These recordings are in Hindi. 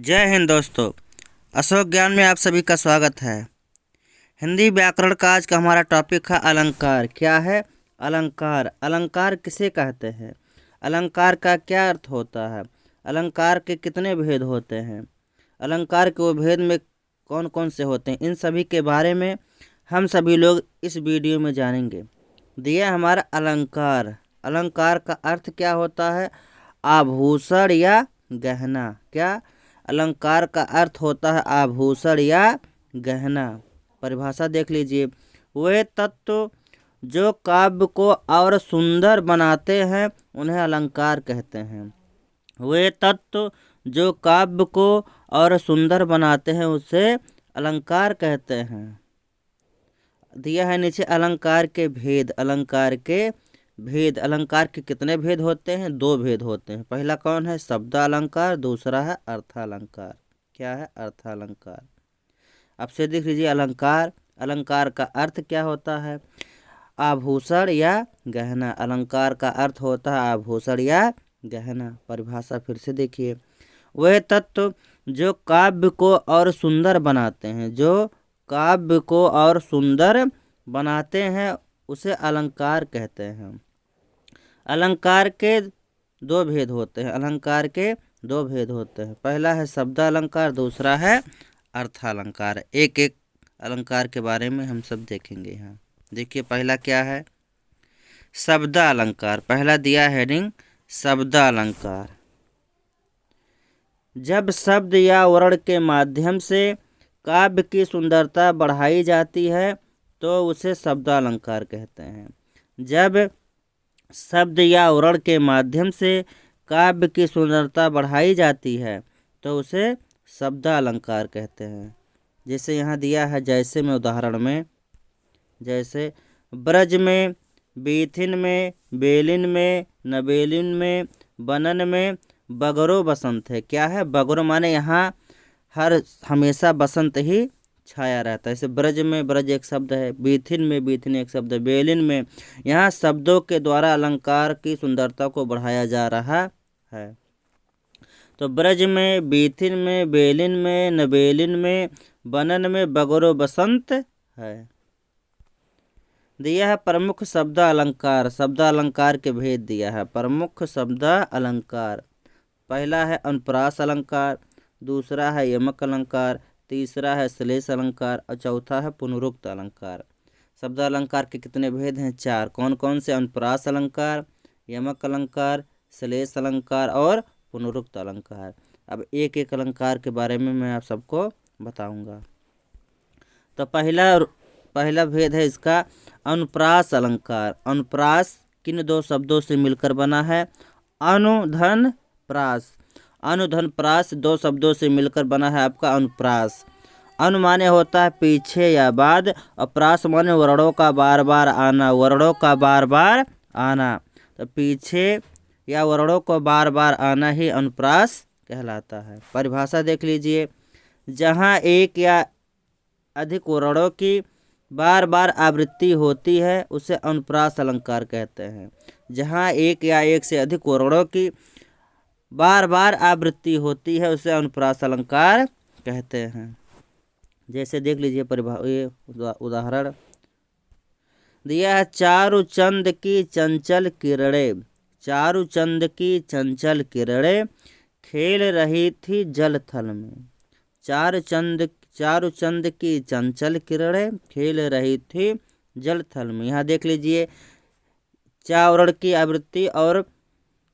जय हिंद दोस्तों। अशोक ज्ञान में आप सभी का स्वागत है। हिंदी व्याकरण का आज का हमारा टॉपिक है अलंकार। क्या है? अलंकार। अलंकार किसे कहते हैं? अलंकार का क्या अर्थ होता है? अलंकार के कितने भेद होते हैं? अलंकार के वो भेद में कौन कौन से होते हैं? इन सभी के बारे में हम सभी लोग इस वीडियो में जानेंगे। दिया हमारा अलंकार। अलंकार का अर्थ क्या होता है? आभूषण या गहना। क्या? अलंकार का अर्थ होता है आभूषण या गहना। परिभाषा देख लीजिए। वे तत्व जो काव्य को और सुंदर बनाते हैं उन्हें अलंकार कहते हैं। वे तत्व जो काव्य को और सुंदर बनाते हैं उसे अलंकार कहते हैं। दिया है नीचे अलंकार के भेद। अलंकार के भेद। अलंकार के कितने भेद होते हैं? दो भेद होते हैं। पहला कौन है? शब्द अलंकार। दूसरा है अर्थालंकार। क्या है? अर्थालंकार। आपसे देख लीजिए अलंकार। अलंकार का अर्थ क्या होता है? आभूषण या गहना। अलंकार का अर्थ होता है आभूषण या गहना। परिभाषा फिर से देखिए। वह तत्व जो काव्य को और सुंदर बनाते हैं, जो काव्य को और सुंदर बनाते हैं उसे अलंकार कहते हैं। अलंकार के दो भेद होते हैं। अलंकार के दो भेद होते हैं। पहला है शब्द अलंकार, दूसरा है अर्थालंकार। एक एक अलंकार के बारे में हम सब देखेंगे यहाँ। देखिए पहला क्या है? शब्द अलंकार। पहला दिया हेडिंग शब्द अलंकार। जब शब्द या वर्ण के माध्यम से काव्य की सुंदरता बढ़ाई जाती है तो उसे शब्द अलंकार कहते हैं। जब शब्द या वर्ण के माध्यम से काव्य की सुंदरता बढ़ाई जाती है तो उसे शब्द अलंकार कहते हैं। जैसे यहाँ दिया है, जैसे में उदाहरण में, जैसे ब्रज में, बीथिन में, बेलिन में, नबेलिन में, बनन में बगरो बसंत है। क्या है? बगरो माने यहाँ हमेशा बसंत ही छाया रहता है। जैसे ब्रज में ब्रज एक शब्द है, बीथिन में बीथिन एक शब्द है, बेलिन में। यहाँ शब्दों के द्वारा अलंकार की सुंदरता को बढ़ाया जा रहा है। तो ब्रज में, बीथिन में, बेलिन में, नबेलिन में, बनन में बगरो बसंत है। दिया है प्रमुख शब्द अलंकार। शब्द अलंकार के भेद दिया है। प्रमुख शब्द अलंकार। पहला है अनुप्रास अलंकार, दूसरा है यमक अलंकार, तीसरा है श्लेष अलंकार और चौथा है पुनरुक्त अलंकार। शब्द अलंकार के कितने भेद हैं? चार। कौन कौन से? अनुप्रास अलंकार, यमक अलंकार, श्लेष अलंकार और पुनरुक्त अलंकार। अब एक एक अलंकार के बारे में मैं आप सबको बताऊंगा। तो पहला भेद है इसका अनुप्रास अलंकार। अनुप्रास किन दो शब्दों से मिलकर बना है? अनुधन प्रास। अनुधन प्रास दो शब्दों से मिलकर बना है आपका अनुप्रास। अनु माने होता है पीछे या बाद, और प्रास माने वर्णों का बार बार आना। वर्णों का बार बार आना, तो पीछे या वर्णों को बार बार आना ही अनुप्रास कहलाता है। परिभाषा देख लीजिए। जहाँ एक या अधिक वर्णों की बार बार आवृत्ति होती है उसे अनुप्रास अलंकार कहते हैं। जहाँ एक या एक से अधिक वर्णों की बार बार आवृत्ति होती है उसे अनुप्रास अलंकार कहते हैं। जैसे देख लीजिए ये उदाहरण दिया है। चारु चंद की चंचल किरणें, चारु चंद की चंचल किरणें खेल रही थी जल थल में। चारु चंद की चंचल किरणें खेल रही थी जल थल में। यहाँ देख लीजिए चा वर्ण की आवृत्ति और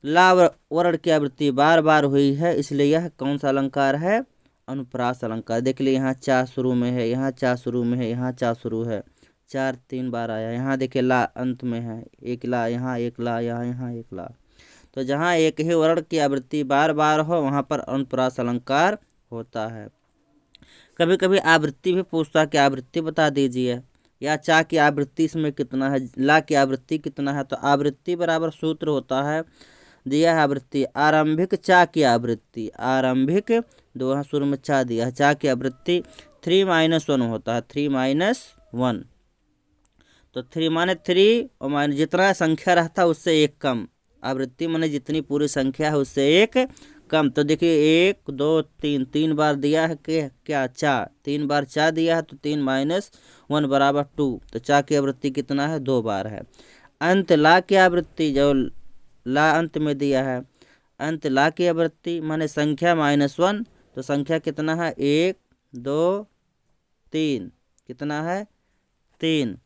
ला वर्ण की आवृत्ति बार बार हुई है, इसलिए यह कौन सा अलंकार है? अनुप्रास अलंकार। देख लीजिए यहाँ चा शुरू में है, यहाँ चा शुरू में है, यहाँ चा शुरू है, चार तीन बार आया। यहाँ देखिए ला अंत में है, एक ला, यहाँ एक ला, यहाँ एक ला। तो जहाँ एक ही वर्ण की आवृत्ति बार बार हो वहाँ पर अनुप्रास अलंकार होता है। कभी कभी आवृत्ति भी पूछता है कि आवृत्ति बता दीजिए, या चा की आवृत्ति इसमें कितना है, ला की आवृत्ति कितना है। तो आवृत्ति बराबर सूत्र होता है, दिया है आवृत्ति आरंभिक चा की आवृत्ति। आरंभिक दो शुरू में चा दिया है, चा की आवृत्ति 3-1 होता है। 3-1, तो 3 माने 3 और जितना संख्या रहता है उससे एक कम। आवृत्ति माने जितनी पूरी संख्या है उससे एक कम। तो देखिए 1 2 3, 3 बार दिया है कि क्या चा, 3 बार चा दिया है तो 3 - 1 बराबर 2। तो चा की आवृत्ति कितना है, 2 बार है। अंत ला की आवृत्ति जो ला अंत में दिया है, अंत ला की आवृत्ति माने संख्या -1। तो संख्या कितना है, 1 2 3, कितना है 3,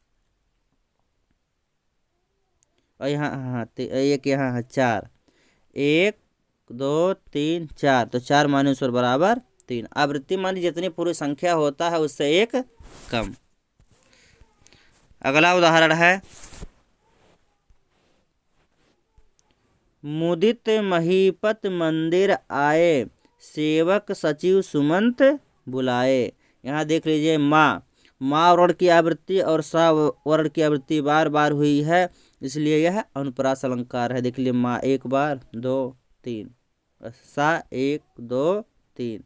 और यहाँ हाँ एक यहाँ है 4, 1 2 3 4। तो 4 - 1 बराबर 3। आवृत्ति मानी जितनी पूरी संख्या होता है उससे एक कम। अगला उदाहरण है, मुदित महीपत मंदिर आए, सेवक सचिव सुमंत बुलाए। यहाँ देख लीजिए माँ वर्ण की आवृत्ति और सा वर्ण की आवृत्ति बार बार हुई है, इसलिए यह अनुप्रास अलंकार है। देख लीजिए माँ 1 बार 2 3, सा 1 2 3।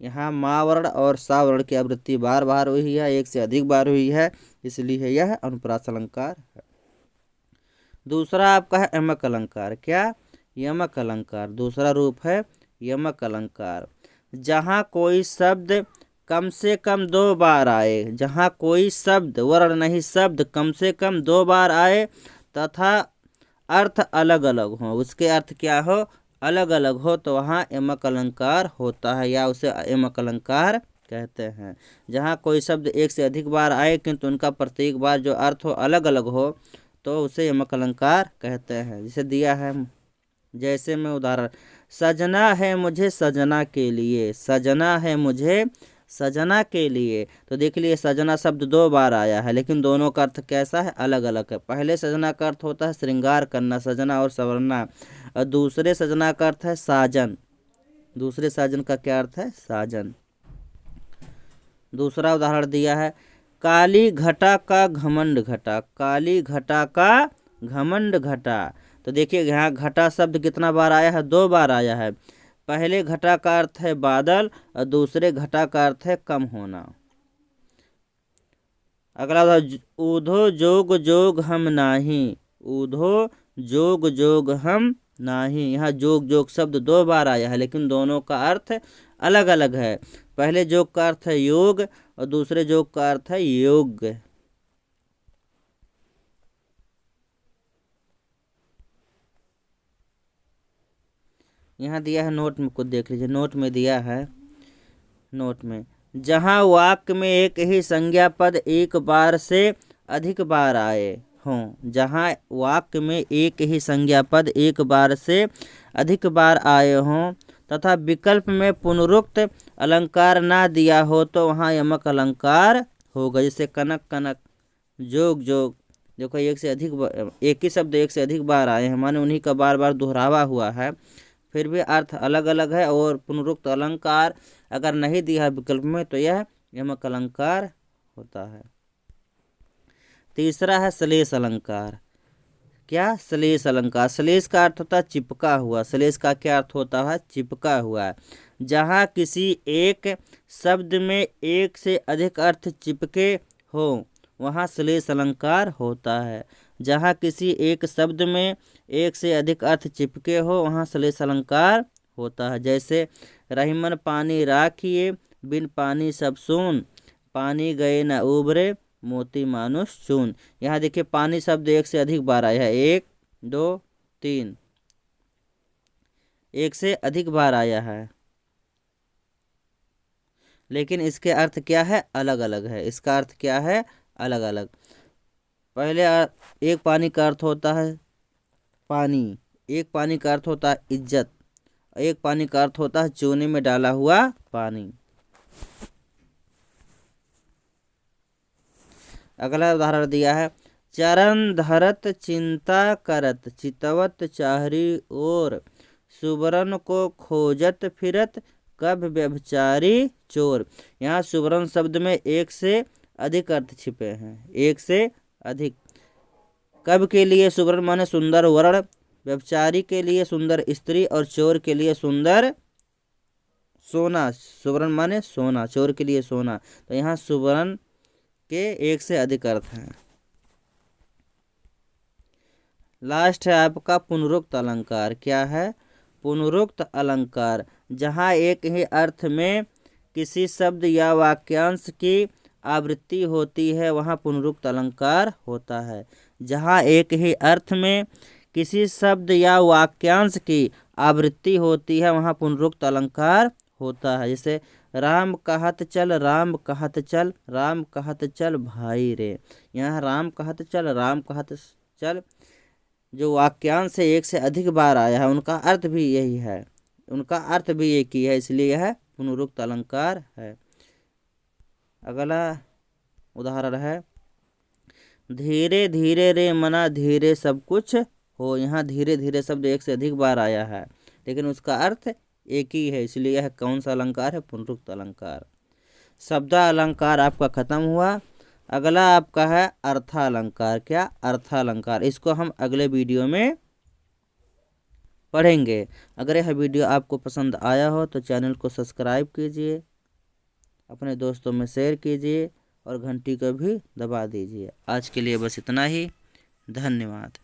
यहाँ माँ वर्ण और सा वर्ण की आवृत्ति बार बार हुई है, एक से अधिक बार हुई है, इसलिए यह अनुप्रास अलंकार है। दूसरा आपका है यमक अलंकार। क्या, यमक अलंकार दूसरा रूप है यमक अलंकार। जहाँ कोई शब्द कम से कम 2 बार आए, जहाँ कोई शब्द वर्ण नहीं शब्द कम से कम 2 बार आए तथा अर्थ अलग अलग हो, उसके अर्थ क्या हो, अलग अलग हो, तो वहाँ यमक अलंकार होता है या उसे यमक अलंकार कहते हैं। जहाँ कोई शब्द एक से अधिक बार आए किंतु उनका प्रत्येक बार जो अर्थ हो अलग अलग हो तो उसे यमक अलंकार कहते हैं। जिसे दिया है, जैसे मैं उदाहरण, सजना है मुझे सजना के लिए, सजना है मुझे सजना के लिए। तो देख लिए सजना शब्द 2 बार आया है, लेकिन दोनों का अर्थ कैसा है, अलग अलग है। पहले सजना का अर्थ होता है श्रृंगार करना, सजना और संवरना, और दूसरे सजना का अर्थ है साजन। दूसरे साजन का क्या अर्थ है, साजन। दूसरा उदाहरण दिया है, काली घटा का घमंड घटा, काली घटा का घमंड घटा। तो देखिए यहाँ घटा शब्द कितना बार आया है, 2 बार आया है। पहले घटा का अर्थ है बादल और दूसरे घटा का अर्थ है कम होना। अगला ऊधो जोग जोग हम नाही, ऊधो जोग जोग हम नाही। यहाँ जोग जोग शब्द 2 बार आया है, लेकिन दोनों का अर्थ अलग अलग है। पहले जोग का अर्थ है योग और दूसरे जोग का अर्थ है योग। यहाँ दिया है, नोट में कुछ देख लीजिए। नोट में दिया है, नोट में, जहाँ वाक्य में एक ही संज्ञा पद एक बार से अधिक बार आए हों, जहाँ वाक्य में एक ही संज्ञा पद एक बार से अधिक बार आए हों तथा विकल्प में पुनरुक्त अलंकार ना दिया हो तो वहाँ यमक अलंकार होगा। जैसे कनक कनक, जोग जोग। देखो एक ही शब्द एक से अधिक बार आए हैं, माने उन्हीं का बार बार दोहरावा हुआ है, फिर भी अर्थ अलग अलग है, और पुनरुक्त अलंकार अगर नहीं दिया है विकल्प में तो यह यमक अलंकार होता है। तीसरा है श्लेष अलंकार। क्या, श्लेष अलंकार। श्लेष का अर्थ होता है चिपका हुआ। श्लेष का क्या अर्थ होता है, चिपका हुआ। जहाँ किसी एक शब्द में एक से अधिक अर्थ चिपके हो वहाँ श्लेष अलंकार होता है। जहाँ किसी एक शब्द में एक से अधिक अर्थ चिपके हो वहाँ श्लेष अलंकार होता है। जैसे रहीमन पानी राखिए, बिन पानी सब सून, पानी गए न उबरे, मोती मानुष चून। यहाँ देखिए पानी शब्द एक से अधिक बार आया है, 1 2 3, एक से अधिक बार आया है, लेकिन इसके अर्थ क्या है, अलग अलग है। इसका अर्थ क्या है, अलग अलग। पहले एक पानी का अर्थ होता है पानी, एक पानी का अर्थ होता है इज्जत, एक पानी का अर्थ होता है चूने में डाला हुआ पानी। अगला उदाहरण दिया है, चरण धरत चिंता करत, चितवत चाहरी ओर, सुबरन को खोजत फिरत, कब व्यभिचारी चोर। यहाँ सुबरन शब्द में एक से अधिक अर्थ छिपे हैं, एक से अधिक। कब के लिए सुबरन माने सुंदर वर्ण, व्यभिचारी के लिए सुंदर स्त्री, और चोर के लिए सुंदर सोना। सुबरन माने सोना, चोर के लिए सोना। तो यहाँ सुबरन के एक से अधिक अर्थ हैं। लास्ट है आपका पुनरुक्त अलंकार। क्या है, पुनरुक्त अलंकार, जहाँ एक ही अर्थ में किसी शब्द या वाक्यांश की आवृत्ति होती है वहाँ पुनरुक्त अलंकार होता है। जहाँ एक ही अर्थ में किसी शब्द या वाक्यांश की आवृत्ति होती है वहाँ पुनरुक्त अलंकार होता है। जैसे राम कहत चल, राम कहत चल, राम कहत चल भाई रे। यहाँ राम कहत चल, राम कहत चल जो वाक्यांश से एक से अधिक बार आया है उनका अर्थ भी यही है, उनका अर्थ भी एक ही है, इसलिए यह पुनरुक्त अलंकार है। अगला उदाहरण है धीरे धीरे रे मना धीरे सब कुछ हो। यहाँ धीरे धीरे शब्द एक से अधिक बार आया है लेकिन उसका अर्थ एक ही है, इसलिए यह कौन सा अलंकार है? पुनरुक्त अलंकार। शब्दालंकार आपका खत्म हुआ। अगला आपका है अर्थालंकार। क्या? अर्थालंकार। इसको हम अगले वीडियो में पढ़ेंगे। अगर यह वीडियो आपको पसंद आया हो तो चैनल को सब्सक्राइब कीजिए, अपने दोस्तों में शेयर कीजिए और घंटी को भी दबा दीजिए। आज के लिए बस इतना ही। धन्यवाद।